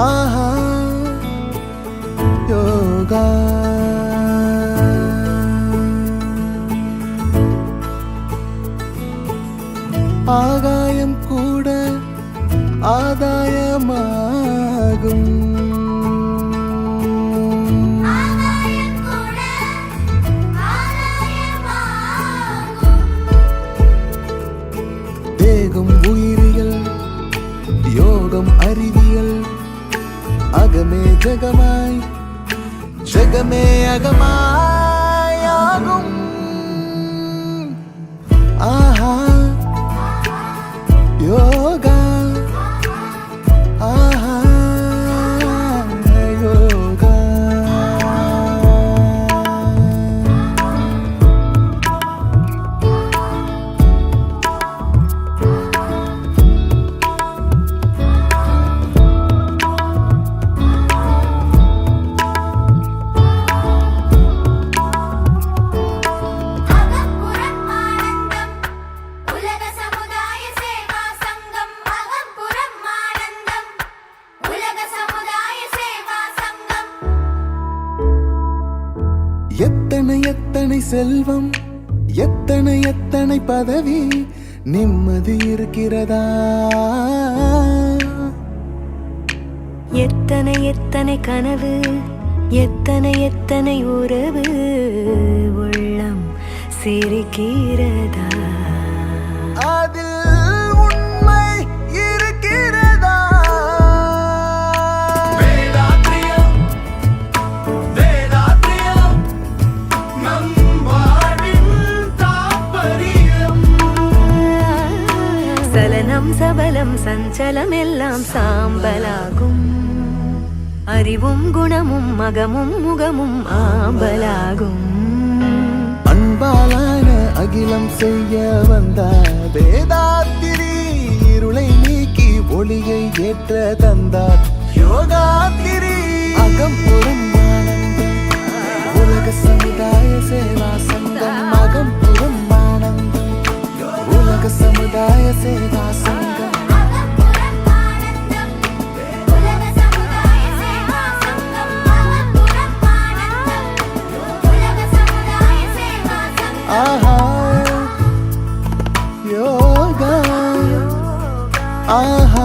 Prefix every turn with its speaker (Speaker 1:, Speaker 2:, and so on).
Speaker 1: ஆஹா யோகா. ஆகாயம் கூட ஆதாயமாகும். தேகம் உயிரியல், யோகம் அறிவியல், அகமே ஜகமாய் ஜகமே அகமாய் ஆகும். ஆஹா யோகா. ஆஹா யோகா. எத்தனை எத்தனை செல்வம், எத்தனை எத்தனை பதவி, நிம்மதி இருக்கிறதா?
Speaker 2: எத்தனை எத்தனை கனவு, எத்தனை எத்தனை உறவு, உள்ளம் சிரிக்கிறதா?
Speaker 1: அதில் உண்மை இருக்கிறதா? வேதாத்ரியம் வேதாத்ரியம் நம் வாழ்வின் தாற்பயம்.
Speaker 2: சலனம் சபலம் சஞ்சலம் எல்லாம் சாம்பலாகும். அறிவும் குணமும் மகமும் முகமும் ஆம்பலாகும்.
Speaker 1: அன்பாலான அகிலம் செய்ய வந்த வேதாத்திரி, இருளை நீக்கி ஒளியை ஏற்ற தந்தார் யோகாத்திரி. அகம்புறம் ஆனந்தம், உலக சமுதாய சேவா சங்கம். அகம்புறம் ஆனந்தம், உலக சமுதாய சேவா சங்கம். ஆஹா யோகா. ஆஹா